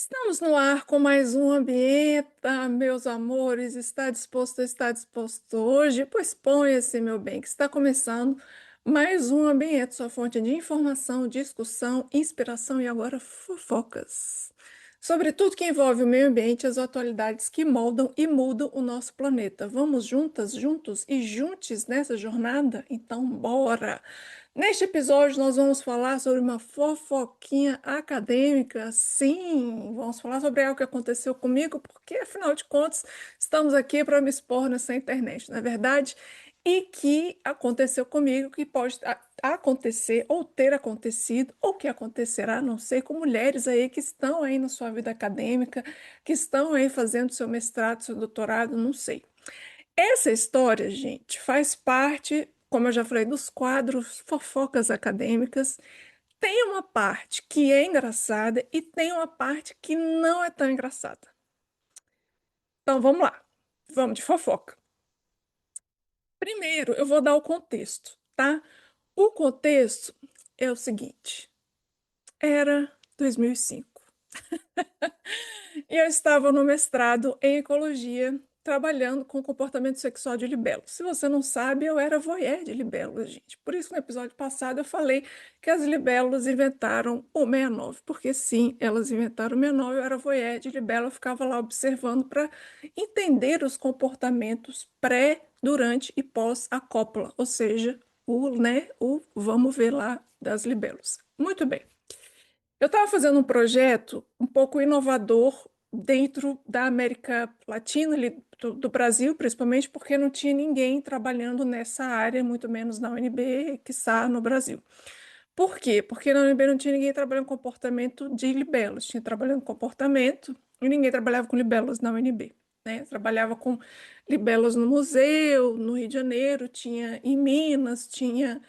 Estamos no ar com mais um Ambienta, meus amores. Está disposto hoje? Pois ponha-se, meu bem, que está começando mais um Ambienta, sua fonte de informação, discussão, inspiração e agora fofocas. Sobre tudo que envolve o meio ambiente, as atualidades que moldam e mudam o nosso planeta. Vamos juntas, juntos e juntos nessa jornada? Então, bora! Neste episódio, nós vamos falar sobre uma fofoquinha acadêmica. Sim, vamos falar sobre algo que aconteceu comigo, porque afinal de contas, estamos aqui para me expor nessa internet, não é verdade? E que aconteceu comigo, que pode acontecer ou ter acontecido, ou que acontecerá, não sei, com mulheres aí que estão aí na sua vida acadêmica, que estão aí fazendo seu mestrado, seu doutorado, não sei. Essa história, gente, faz parte, como eu já falei, dos quadros fofocas acadêmicas. Tem uma parte que é engraçada e tem uma parte que não é tão engraçada. Então vamos lá, vamos de fofoca. Primeiro, eu vou dar o contexto, tá? O contexto é o seguinte: era 2005. E eu estava no mestrado em ecologia, trabalhando com comportamento sexual de libelos. Se você não sabe, eu era voyeur de libelos, gente. Por isso, no episódio passado, eu falei que as libelos inventaram o 69, porque sim, elas inventaram o 69, eu era voyeur de libelo, eu ficava lá observando para entender os comportamentos pré, durante e pós a cópula, ou seja, o vamos ver lá das libelos. Muito bem. Eu estava fazendo um projeto um pouco inovador dentro da América Latina, ali do Brasil, principalmente porque não tinha ninguém trabalhando nessa área, muito menos na UNB, quiçá no Brasil. Por quê? Porque na UNB não tinha ninguém trabalhando com comportamento de libelos, tinha trabalhando com comportamento e ninguém trabalhava com libelos na UNB, né? Trabalhava com libelos no museu, no Rio de Janeiro, tinha em Minas, tinha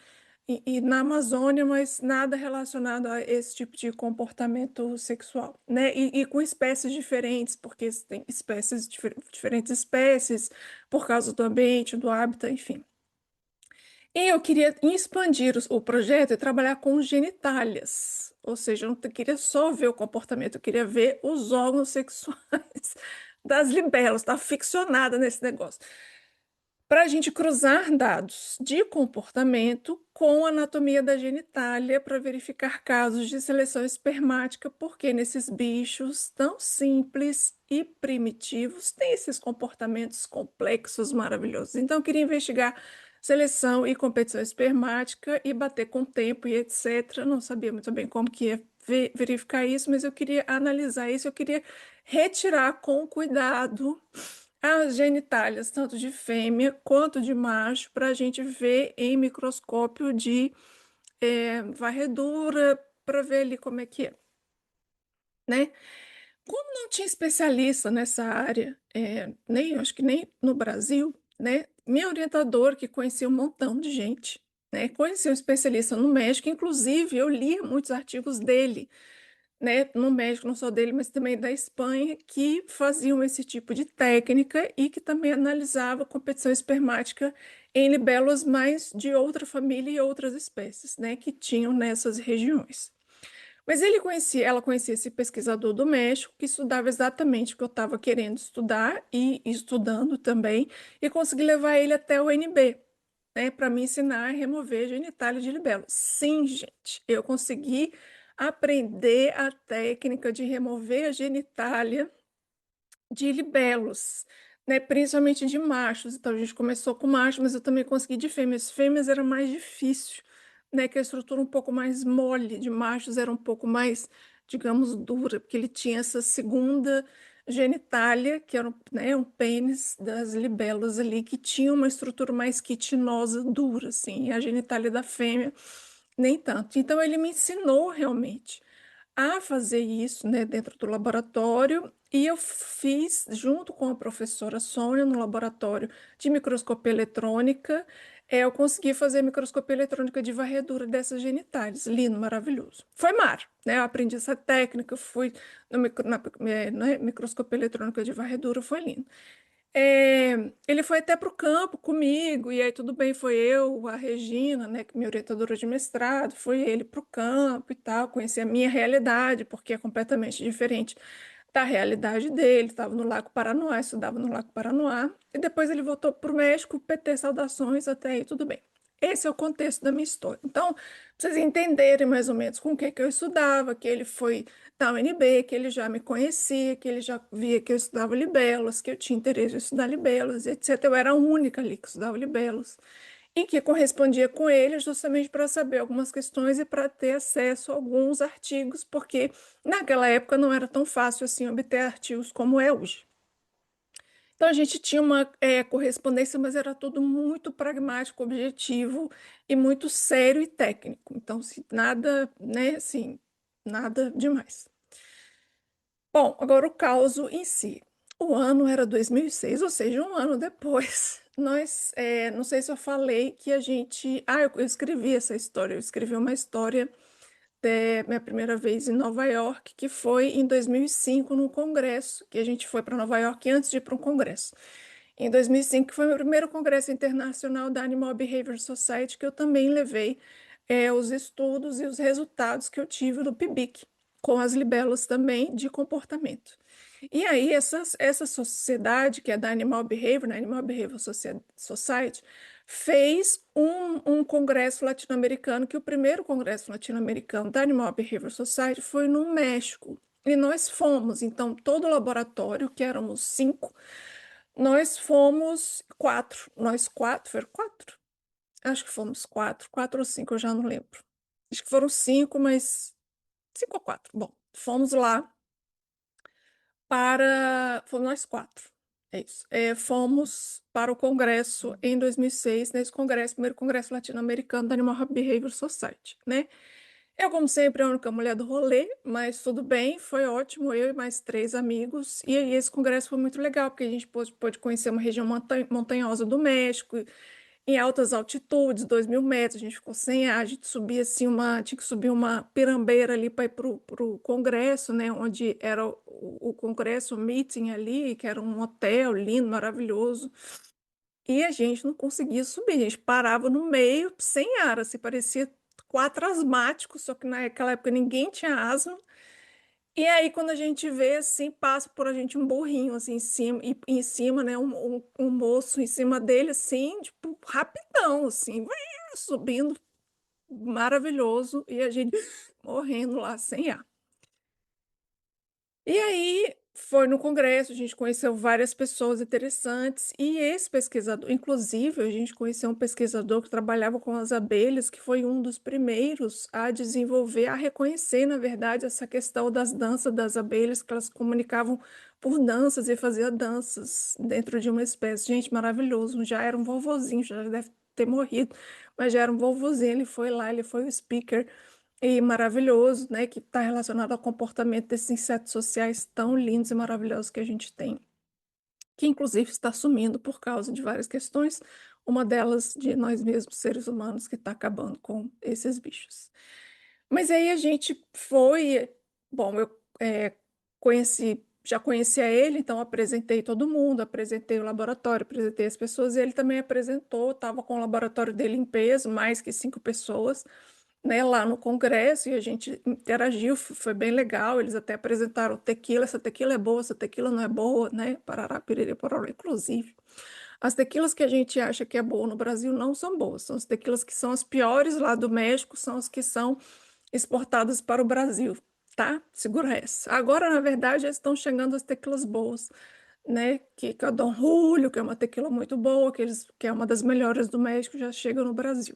e na Amazônia, mas nada relacionado a esse tipo de comportamento sexual, né? E com espécies diferentes, porque tem espécies, diferentes espécies, por causa do ambiente, do hábitat, enfim. E eu queria expandir o projeto e trabalhar com genitálias, ou seja, eu não queria só ver o comportamento, eu queria ver os órgãos sexuais das libelas, estava ficcionada nesse negócio para a gente cruzar dados de comportamento com a anatomia da genitália para verificar casos de seleção espermática, porque nesses bichos tão simples e primitivos tem esses comportamentos complexos maravilhosos. Então, eu queria investigar seleção e competição espermática e bater com tempo e etc. Não sabia muito bem como que ia verificar isso, mas eu queria analisar isso, eu queria retirar com cuidado as genitálias, tanto de fêmea quanto de macho, para a gente ver em microscópio de varredura, para ver ali como é que é, né? Como não tinha especialista nessa área, nem, acho que nem no Brasil, né? Minha orientadora, que conhecia um montão de gente, né? Conhecia um especialista no México, inclusive eu lia muitos artigos dele, né, no México, não só dele, mas também da Espanha, que faziam esse tipo de técnica e que também analisava competição espermática em libelos mais de outra família e outras espécies, né, que tinham nessas regiões. Mas ela conhecia esse pesquisador do México que estudava exatamente o que eu estava querendo estudar e estudando também, e consegui levar ele até o NB, né, para me ensinar a remover genitália de libelo. Sim, gente, eu consegui aprender a técnica de remover a genitália de libelos, né, principalmente de machos. Então a gente começou com machos, mas eu também consegui de fêmeas. Fêmeas era mais difícil, né, que a estrutura um pouco mais mole, de machos era um pouco mais, digamos, dura, porque ele tinha essa segunda genitália, que era, né, um pênis das libelas ali, que tinha uma estrutura mais quitinosa, dura, assim, e a genitália da fêmea nem tanto. Então ele me ensinou realmente a fazer isso, né, dentro do laboratório, e eu fiz junto com a professora Sônia no laboratório de microscopia eletrônica. Eu consegui fazer microscopia eletrônica de varredura dessas genitais, lindo, maravilhoso. Foi mar, né? Eu aprendi essa técnica, fui no microscopia eletrônica de varredura, foi lindo. Ele foi até para o campo comigo, e aí tudo bem, foi eu, a Regina, né, que é minha orientadora de mestrado, foi ele para o campo e tal, conhecer a minha realidade, porque é completamente diferente da realidade dele. Estava no Lago Paranoá, estudava no Lago Paranoá, e depois ele voltou para o México, PT, saudações, até aí tudo bem. Esse é o contexto da minha história. Então, pra vocês entenderem mais ou menos com o que que eu estudava, que ele foi da UNB, que ele já me conhecia, que ele já via que eu estudava libelos, que eu tinha interesse em estudar libelos, etc. Eu era a única ali que estudava libelos. E que correspondia com ele justamente para saber algumas questões e para ter acesso a alguns artigos, porque naquela época não era tão fácil assim obter artigos como é hoje. Então a gente tinha uma correspondência, mas era tudo muito pragmático, objetivo e muito sério e técnico. Então, nada, né, assim, nada demais. Bom, agora o caso em si. O ano era 2006, ou seja, um ano depois. Não sei se eu falei que a gente. Eu escrevi essa história. Eu escrevi uma história minha primeira vez em Nova York, que foi em 2005, num congresso, que a gente foi para Nova York antes de ir para um congresso. Em 2005, que foi o meu primeiro congresso internacional da Animal Behavior Society, que eu também levei os estudos e os resultados que eu tive do PIBIC, com as libelas também de comportamento. E aí, essa sociedade, que é da Animal Behavior, né, Animal Behavior Society, fez um congresso latino-americano, que o primeiro congresso latino-americano da Animal Behavior Society foi no México. E nós fomos, então, todo o laboratório, que éramos 5, nós fomos 4. Nós quatro, foram 4? Acho que fomos 4, 4 ou 5, eu já não lembro. Acho que foram 5, mas 5 ou 4. Bom, fomos lá fomos nós 4. É isso. Fomos para o congresso em 2006, nesse congresso, primeiro congresso latino-americano da Animal Behavior Society, né? Eu, como sempre, a única mulher do rolê, mas tudo bem, foi ótimo, eu e mais 3 amigos. E aí esse congresso foi muito legal, porque a gente pôde conhecer uma região montanhosa do México, em altas altitudes, 2.000 metros, a gente ficou sem ar, a gente subia assim tinha que subir uma pirambeira ali para ir pro congresso, né, onde era o congresso, o meeting ali, que era um hotel lindo, maravilhoso, e a gente não conseguia subir, a gente parava no meio, sem ar, assim, parecia 4 asmáticos, só que naquela época ninguém tinha asma, e aí, quando a gente vê, assim, passa por a gente um burrinho, assim, em cima, né, um moço em cima dele, assim, tipo, rapidão, assim, vai subindo, maravilhoso, e a gente morrendo lá sem ar. E aí, foi no congresso, a gente conheceu várias pessoas interessantes, e esse pesquisador, inclusive, a gente conheceu um pesquisador que trabalhava com as abelhas, que foi um dos primeiros a desenvolver, a reconhecer, na verdade, essa questão das danças das abelhas, que elas comunicavam por danças e faziam danças dentro de uma espécie. Gente, maravilhoso, já era um vovozinho, já deve ter morrido, mas já era um vovozinho, ele foi lá, ele foi o speaker, e maravilhoso, né, que está relacionado ao comportamento desses insetos sociais tão lindos e maravilhosos que a gente tem, que inclusive está sumindo por causa de várias questões, uma delas de nós mesmos, seres humanos, que está acabando com esses bichos. Mas aí a gente foi, bom, eu já conhecia ele, então apresentei todo mundo, apresentei o laboratório, apresentei as pessoas, e ele também apresentou, estava com o laboratório dele em peso, mais que 5 pessoas, né, lá no congresso, e a gente interagiu, foi bem legal. Eles até apresentaram tequila, essa tequila é boa, essa tequila não é boa, né? Parará, piriri, pororó. Inclusive, as tequilas que a gente acha que é boa no Brasil não são boas, são as tequilas que são as piores lá do México, são as que são exportadas para o Brasil, tá? Segura essa. Agora, na verdade, já estão chegando as tequilas boas, né? Que é o Dom Julio, que é uma tequila muito boa, que é uma das melhores do México, já chega no Brasil.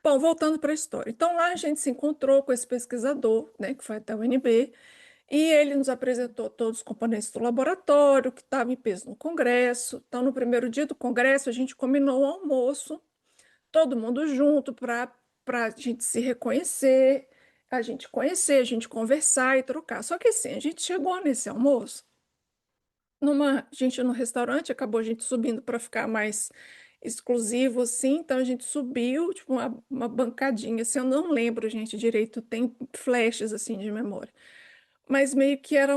Bom, voltando para a história. Então, lá a gente se encontrou com esse pesquisador, né, que foi até o UNB, e ele nos apresentou todos os componentes do laboratório, que estava em peso no congresso. Então, no primeiro dia do congresso, a gente combinou um almoço, todo mundo junto, para a gente se reconhecer, a gente conhecer, a gente conversar e trocar. Só que assim, a gente chegou nesse almoço, a gente no restaurante, acabou a gente subindo para ficar mais exclusivo, assim, então a gente subiu, tipo, uma bancadinha, assim, eu não lembro, gente, direito, tem flashes, assim, de memória, mas meio que era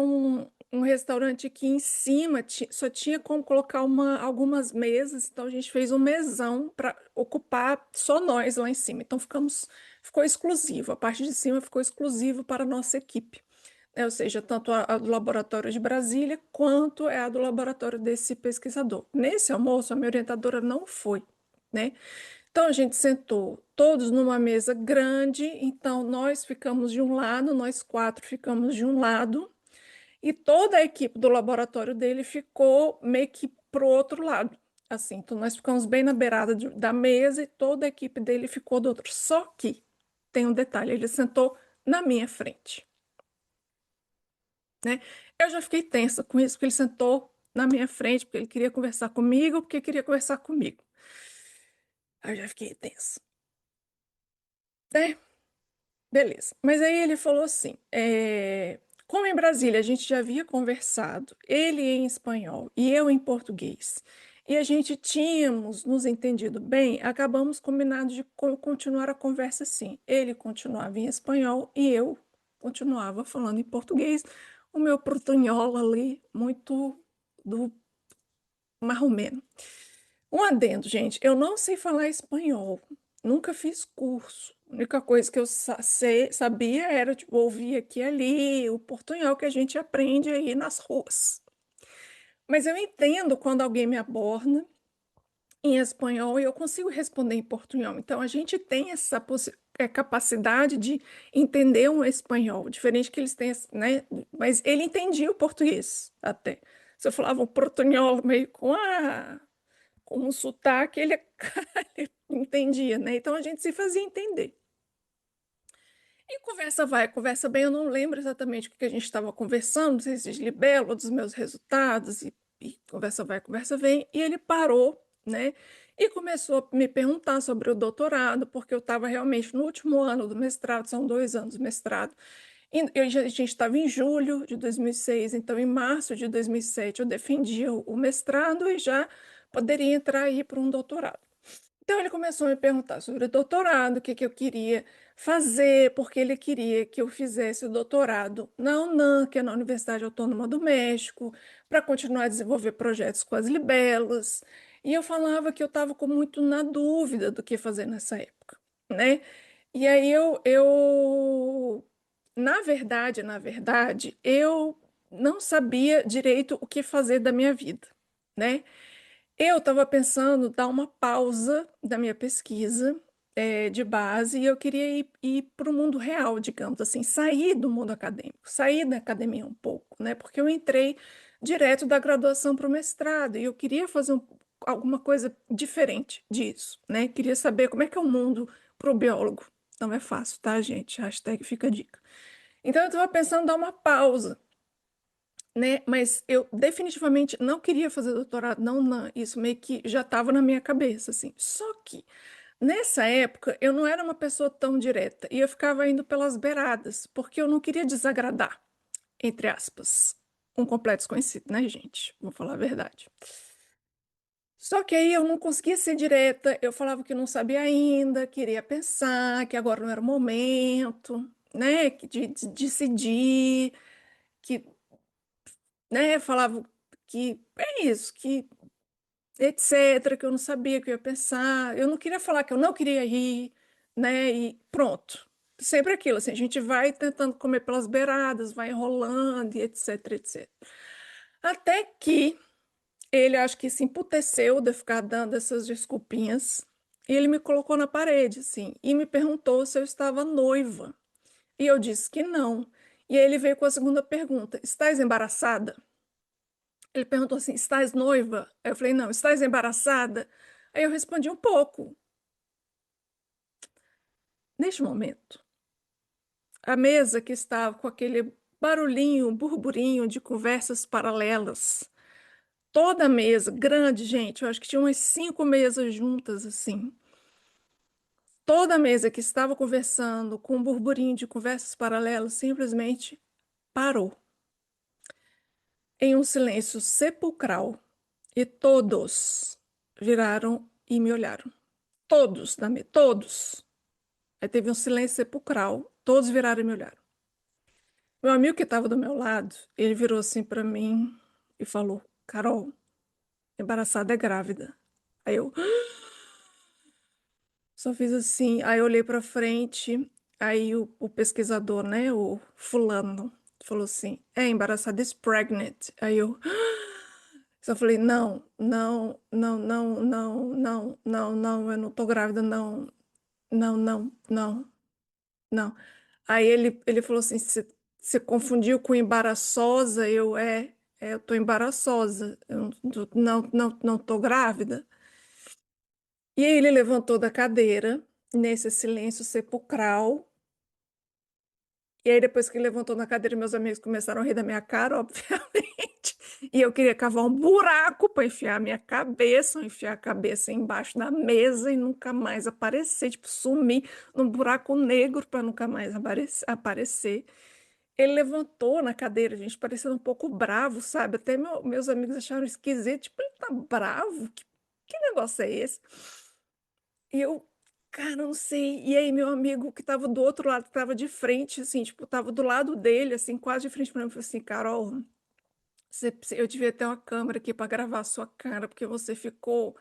um restaurante aqui em cima, só tinha como colocar algumas mesas, então a gente fez um mesão para ocupar só nós lá em cima. Então ficou exclusivo, a parte de cima ficou exclusivo para a nossa equipe. Ou seja, tanto a do laboratório de Brasília quanto é a do laboratório desse pesquisador. Nesse almoço, a minha orientadora não foi, né? Então a gente sentou todos numa mesa grande, então nós ficamos de um lado, nós quatro ficamos de um lado, e toda a equipe do laboratório dele ficou meio que pro outro lado. Assim, então nós ficamos bem na beirada da mesa e toda a equipe dele ficou do outro. Só que tem um detalhe, ele sentou na minha frente, né? Eu já fiquei tensa com isso, porque ele sentou na minha frente, porque ele queria conversar comigo, porque queria conversar comigo. Aí eu já fiquei tensa, né? Beleza. Mas aí ele falou assim: como em Brasília a gente já havia conversado, ele em espanhol e eu em português, e a gente tínhamos nos entendido bem, acabamos combinando de continuar a conversa assim. Ele continuava em espanhol e eu continuava falando em português, o meu portunhol ali, muito do marromeno. Um adendo, gente, eu não sei falar espanhol, nunca fiz curso. A única coisa que eu sabia era tipo, ouvir aqui e ali, o portunhol que a gente aprende aí nas ruas. Mas eu entendo quando alguém me aborda em espanhol e eu consigo responder em portunhol. Então a gente tem essa capacidade de entender um espanhol, diferente que eles têm, né? Mas ele entendia o português até. Se eu falava um portunhol meio com um sotaque, ele, ele entendia, né? Então a gente se fazia entender. E conversa vai, conversa bem, eu não lembro exatamente o que a gente estava conversando, não sei se de libelo, dos meus resultados, e conversa vai, conversa vem, e ele parou, né? E começou a me perguntar sobre o doutorado, porque eu estava realmente no último ano do mestrado, são 2 anos de mestrado. A gente estava em julho de 2006, então em março de 2007 eu defendi o mestrado e já poderia entrar aí para um doutorado. Então ele começou a me perguntar sobre o doutorado, o que que eu queria fazer, porque ele queria que eu fizesse o doutorado na UNAM, que é na Universidade Autônoma do México, para continuar a desenvolver projetos com as libelas. E eu falava que eu estava com muito na dúvida do que fazer nessa época, né? E aí na verdade, eu não sabia direito o que fazer da minha vida, né? Eu estava pensando dar uma pausa da minha pesquisa de base e eu queria ir para o mundo real, digamos assim, sair do mundo acadêmico, sair da academia um pouco, né? Porque eu entrei direto da graduação para o mestrado e eu queria fazer alguma coisa diferente disso, né? Queria saber como é que é o mundo para o biólogo. Não é fácil, tá, gente? Hashtag fica a dica. Então eu estava pensando em dar uma pausa, né? Mas eu definitivamente não queria fazer doutorado, não, não. Isso meio que já estava na minha cabeça, assim. Só que nessa época eu não era uma pessoa tão direta e eu ficava indo pelas beiradas, porque eu não queria desagradar, entre aspas, um completo desconhecido, né, gente? Vou falar a verdade. Só que aí eu não conseguia ser direta, eu falava que não sabia ainda, queria pensar, que agora não era o momento, né, de decidir, que falava que é isso, que etc, que eu não sabia que eu ia pensar. Eu não queria falar que eu não queria ir, né? E pronto. Sempre aquilo, assim, a gente vai tentando comer pelas beiradas, vai enrolando e etc, etc. Até que ele acho que se emputeceu de ficar dando essas desculpinhas. E ele me colocou na parede, assim, e me perguntou se eu estava noiva. E eu disse que não. E aí ele veio com a segunda pergunta: estás embaraçada? Ele perguntou assim: estás noiva? Aí eu falei: não, estás embaraçada? Aí eu respondi um pouco. Neste momento, a mesa que estava com aquele barulhinho, burburinho de conversas paralelas, toda a mesa, grande, gente, eu acho que tinha umas 5 mesas juntas, assim. Toda a mesa que estava conversando com um burburinho de conversas paralelas simplesmente parou em um silêncio sepulcral e todos viraram e me olharam. Todos, todos. Aí teve um silêncio sepulcral, todos viraram e me olharam. Meu amigo que estava do meu lado, ele virou assim para mim e falou: Carol, embaraçada é grávida. Aí eu só fiz assim, aí eu olhei para frente, aí o pesquisador, né, o fulano, falou assim: é embaraçada, is pregnant. Aí eu só falei: não, não, não, não, não, não, não, não, eu não tô grávida, não, não, não, não, não. Aí ele falou assim: você confundiu com embaraçosa? Eu tô embaraçosa, eu não tô grávida. E aí ele levantou da cadeira, nesse silêncio sepulcral. E aí, depois que ele levantou na cadeira, meus amigos começaram a rir da minha cara, obviamente. E eu queria cavar um buraco para enfiar a minha cabeça, enfiar a cabeça embaixo da mesa e nunca mais aparecer, tipo, sumir num buraco negro para nunca mais aparecer. Ele levantou na cadeira, gente, parecendo um pouco bravo, sabe? Até meus amigos acharam esquisito, tipo, ele tá bravo? Que negócio é esse? E eu, cara, não sei. E aí, meu amigo que tava do outro lado, que tava de frente, assim, tipo, tava do lado dele, assim, quase de frente pra mim, falou assim: Carol, eu devia ter uma câmera aqui pra gravar a sua cara, porque você ficou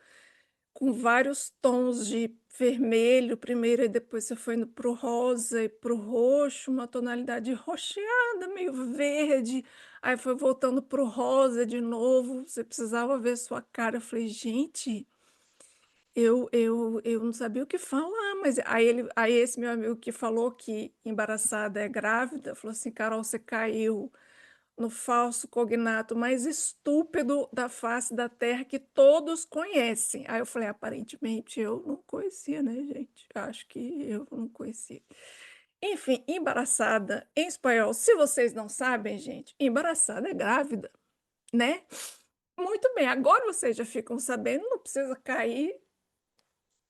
com vários tons de vermelho primeiro, e depois você foi indo pro rosa e pro roxo, uma tonalidade roxeada, meio verde. Aí foi voltando pro rosa de novo. Você precisava ver sua cara. Eu falei, gente. Eu não sabia o que falar, mas aí esse meu amigo que falou que embaraçada é grávida, falou assim, Carol, você caiu no falso cognato mais estúpido da face da Terra que todos conhecem. Aí eu falei, aparentemente eu não conhecia, né, gente? Acho que eu não conhecia. Enfim, embaraçada em espanhol, se vocês não sabem, gente, embaraçada é grávida, né? Muito bem, agora vocês já ficam sabendo, não precisa cair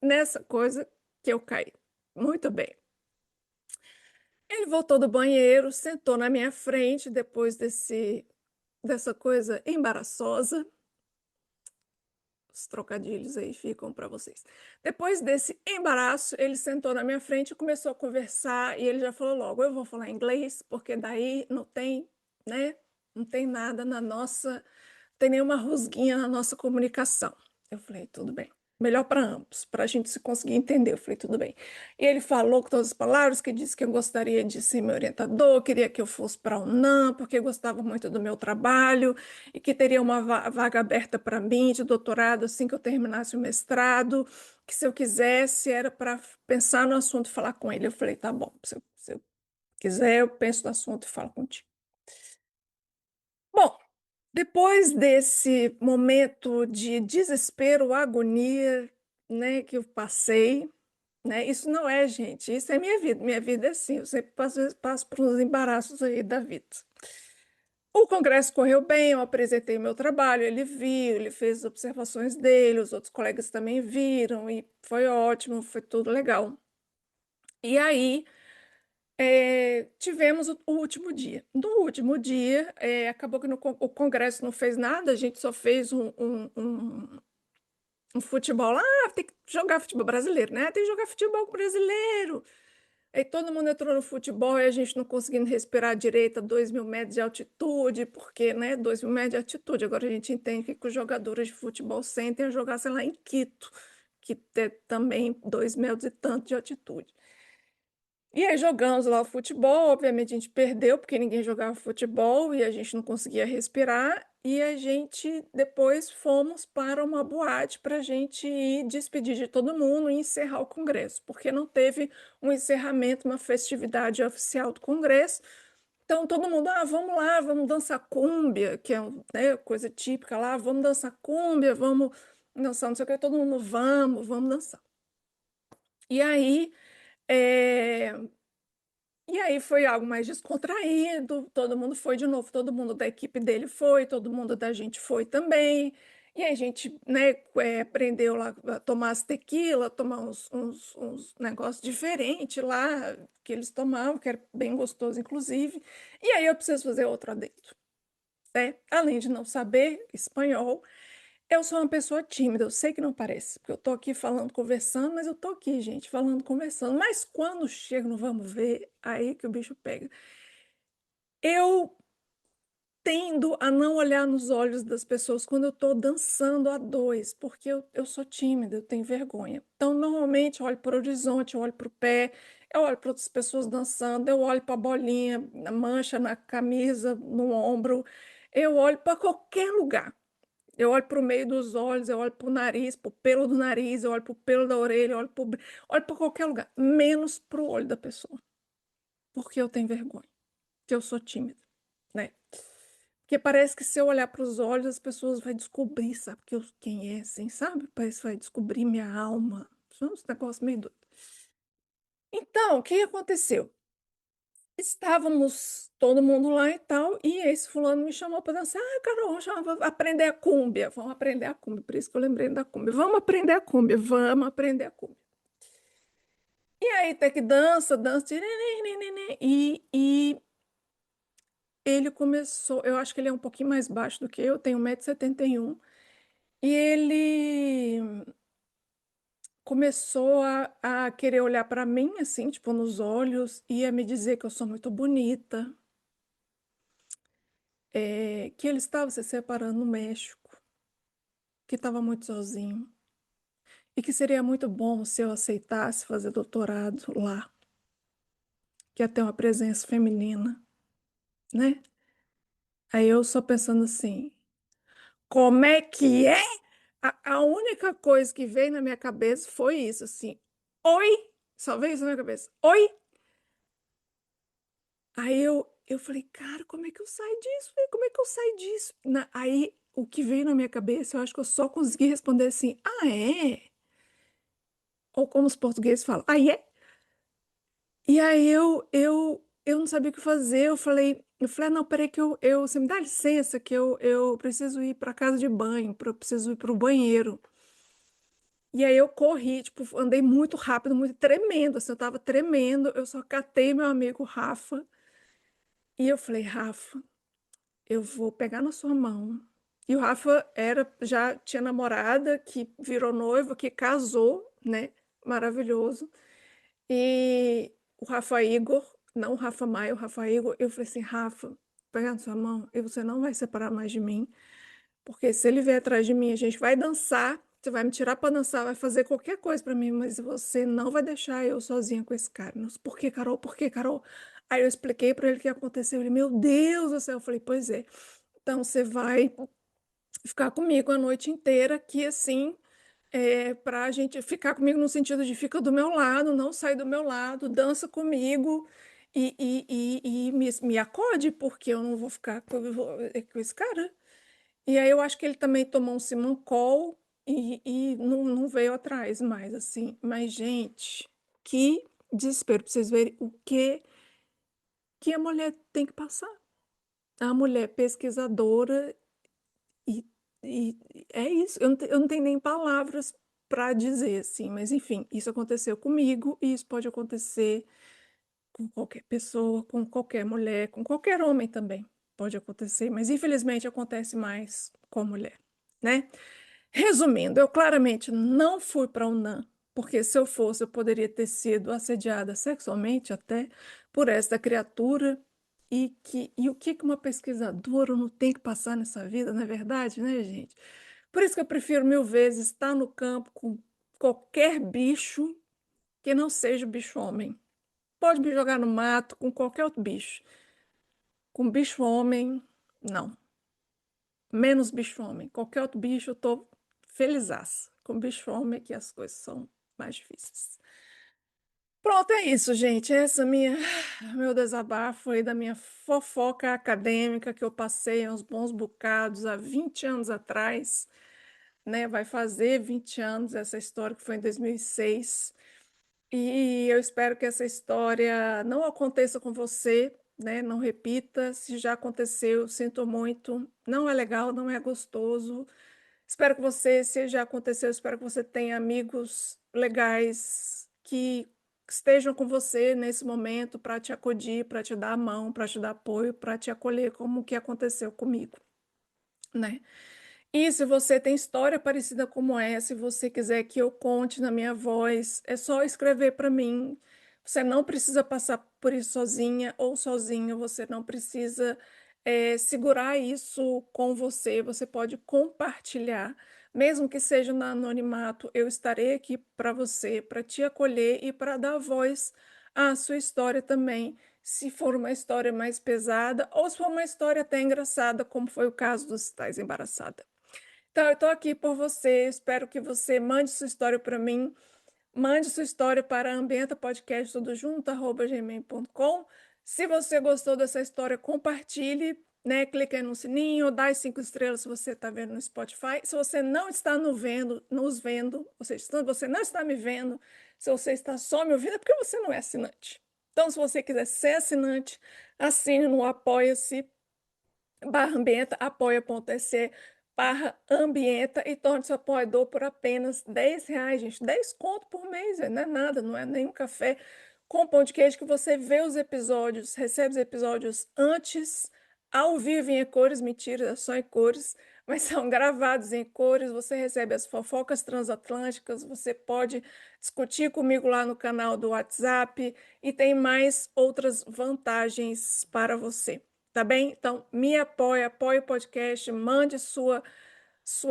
nessa coisa que eu caí. Muito bem. Ele voltou do banheiro, sentou na minha frente depois dessa coisa embaraçosa. Os trocadilhos aí ficam para vocês. Depois desse embaraço, ele sentou na minha frente e começou a conversar. E ele já falou logo: eu vou falar inglês, porque daí não tem, né? Não tem nada na nossa, tem nenhuma rusguinha na nossa comunicação. Eu falei: tudo bem. Melhor para ambos, para a gente se conseguir entender. Eu falei: tudo bem. E ele falou com todas as palavras, que disse que eu gostaria de ser meu orientador, queria que eu fosse para a UNAM, porque gostava muito do meu trabalho e que teria uma vaga aberta para mim de doutorado assim que eu terminasse o mestrado, que se eu quisesse era para pensar no assunto e falar com ele. Eu falei, tá bom, se eu quiser, eu penso no assunto e falo contigo. Bom, depois desse momento de desespero, agonia, né, que eu passei, né, isso não é, gente, isso é minha vida. Minha vida é assim, eu sempre passo por uns embaraços aí da vida. O congresso correu bem, eu apresentei o meu trabalho, ele viu, ele fez as observações dele, os outros colegas também viram, e foi ótimo, foi tudo legal. E aí, tivemos o último dia. No último dia, acabou que o congresso não fez nada, a gente só fez um futebol lá, tem que jogar futebol brasileiro, né? Tem que jogar futebol brasileiro. Aí todo mundo entrou no futebol e a gente não conseguindo respirar direito a 2.000 metros de altitude, porque, né, 2.000 metros de altitude. Agora a gente entende que os jogadores de futebol sentem a jogar, sei lá, em Quito, que tem também 2 metros e tanto de altitude. E aí jogamos lá o futebol, obviamente a gente perdeu, porque ninguém jogava futebol e a gente não conseguia respirar. E a gente depois fomos para uma boate para a gente ir despedir de todo mundo e encerrar o congresso, porque não teve um encerramento, uma festividade oficial do congresso. Então todo mundo, vamos lá, vamos dançar cúmbia, que é, né, coisa típica lá, vamos dançar cúmbia, vamos dançar não sei o que, todo mundo, vamos dançar. E aí. é, E aí foi algo mais descontraído, todo mundo foi de novo, todo mundo da equipe dele foi, todo mundo da gente foi também. E aí a gente, né, aprendeu lá a tomar as tequila, tomar uns negócios diferentes lá que eles tomavam, que era bem gostoso, inclusive. E aí eu preciso fazer outro adendo, né? Além de não saber espanhol, eu sou uma pessoa tímida, eu sei que não parece, porque eu tô aqui falando, conversando, mas eu tô aqui, gente, falando, conversando. Mas quando chega no vamos ver, aí que o bicho pega. Eu tendo a não olhar nos olhos das pessoas quando eu estou dançando a dois, porque eu sou tímida, eu tenho vergonha. Então, normalmente, eu olho para o horizonte, eu olho para o pé, eu olho para outras pessoas dançando, eu olho para a bolinha, a mancha na camisa, no ombro, eu olho para qualquer lugar. Eu olho para o meio dos olhos, eu olho para o nariz, para o pelo do nariz, eu olho para o pelo da orelha, olho para qualquer lugar, menos para o olho da pessoa, porque eu tenho vergonha, porque eu sou tímida, né? Porque parece que se eu olhar para os olhos, as pessoas vão descobrir, sabe, quem é, assim, sabe? Parece que vai descobrir minha alma. São uns negócios meio doido. Então, o que aconteceu? Estávamos todo mundo lá e tal, e esse fulano me chamou para dançar. Ah, Carol, vamos aprender a cúmbia. Vamos aprender a cúmbia, por isso que eu lembrei da cúmbia. Vamos aprender a cúmbia, vamos aprender a cúmbia. E aí, até que dança, dança, e ele começou, eu acho que ele é um pouquinho mais baixo do que eu, tenho 1,71 m, e ele começou a querer olhar para mim, assim, tipo, nos olhos, e a me dizer que eu sou muito bonita, que ele estava se separando no México, que estava muito sozinho, e que seria muito bom se eu aceitasse fazer doutorado lá, que ia ter uma presença feminina, né? Aí eu só pensando assim, como é que é? A única coisa que veio na minha cabeça foi isso, assim, oi, só veio isso na minha cabeça, oi. Aí eu falei, cara, como é que eu saio disso? Como é que eu saio disso? Aí o que veio na minha cabeça, eu acho que eu só consegui responder assim, ah, é? Ou como os portugueses falam, ah, é? E aí eu não sabia o que fazer, ah, não, peraí que você me dá licença que eu preciso ir para casa de banho, eu preciso ir para o banheiro. E aí eu corri, tipo, andei muito rápido, muito tremendo, assim, eu tava tremendo, eu só catei meu amigo Rafa, e eu falei, Rafa, eu vou pegar na sua mão. E o Rafa já tinha namorada, que virou noivo, que casou, né? Maravilhoso. E o Rafa Igor, não o Rafa Maia, o Rafa Igor, eu falei assim, Rafa, pegar na sua mão e você não vai separar mais de mim, porque se ele vier atrás de mim, a gente vai dançar, você vai me tirar para dançar, vai fazer qualquer coisa para mim, mas você não vai deixar eu sozinha com esse cara. Nossa, por que, Carol? Por que, Carol? Aí eu expliquei para ele o que aconteceu. Ele, meu Deus do céu. Eu falei, pois é. Então você vai ficar comigo a noite inteira, que assim, para a gente ficar comigo no sentido de fica do meu lado, não sai do meu lado, dança comigo e me acode, porque eu não vou ficar com esse cara. E aí eu acho que ele também tomou um Simancol e não veio atrás mais, assim. Mas, gente, que desespero para vocês verem o que a mulher tem que passar. A mulher pesquisadora e, e é isso. Eu não tenho nem palavras para dizer, assim. Mas, enfim, isso aconteceu comigo e isso pode acontecer com qualquer pessoa, com qualquer mulher, com qualquer homem também. Pode acontecer, mas infelizmente acontece mais com a mulher, né? Resumindo, eu claramente não fui para a UNAM, porque se eu fosse, eu poderia ter sido assediada sexualmente até por esta criatura. E o que que uma pesquisadora não tem que passar nessa vida, não é verdade, né, gente? Por isso que eu prefiro mil vezes estar no campo com qualquer bicho que não seja o bicho homem. Pode me jogar no mato com qualquer outro bicho. Com bicho homem, não. Menos bicho homem. Qualquer outro bicho eu tô felizaça. Com bicho homem é que as coisas são mais difíceis. Pronto, é isso, gente. Essa meu desabafo aí da minha fofoca acadêmica que eu passei uns bons bocados há 20 anos atrás, né? Vai fazer 20 anos essa história que foi em 2006. E eu espero que essa história não aconteça com você, né? Não repita. Se já aconteceu, sinto muito. Não é legal, não é gostoso. Espero que você, se já aconteceu, espero que você tenha amigos legais que estejam com você nesse momento para te acudir, para te dar a mão, para te dar apoio, para te acolher, como o que aconteceu comigo, né? E se você tem história parecida como essa, se você quiser que eu conte na minha voz, é só escrever para mim. Você não precisa passar por isso sozinha ou sozinho, você não precisa segurar isso com você, você pode compartilhar, mesmo que seja no anonimato, eu estarei aqui para você, para te acolher e para dar voz à sua história também, se for uma história mais pesada ou se for uma história até engraçada, como foi o caso dos Estás Embaraçada. Então, eu estou aqui por você, espero que você mande sua história para mim. Mande sua história para ambientapodcast@gmail.com. Se você gostou dessa história, compartilhe, né? Clique aí no sininho, dá as 5 estrelas se você está vendo no Spotify. Se você não está nos vendo, ou seja, se você não está me vendo, se você está só me ouvindo, é porque você não é assinante. Então, se você quiser ser assinante, assine no Apoia-se /ambienta, apoia.se/ambienta e torne-se apoiador por apenas R$ 10, gente. 10 conto por mês, não é nada, não é nenhum café com pão de queijo que você vê os episódios, recebe os episódios antes, ao vivo em cores, mentira, é só em cores, mas são gravados em cores, você recebe as fofocas transatlânticas, você pode discutir comigo lá no canal do WhatsApp e tem mais outras vantagens para você. Tá bem? Então, me apoie o podcast, mande sua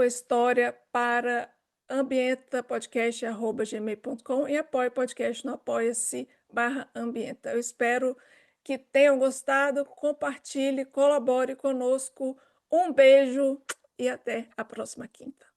história para ambientapodcast@gmail.com e apoie o podcast no apoia-se/ambienta. Eu espero que tenham gostado, compartilhe, colabore conosco. Um beijo e até a próxima quinta.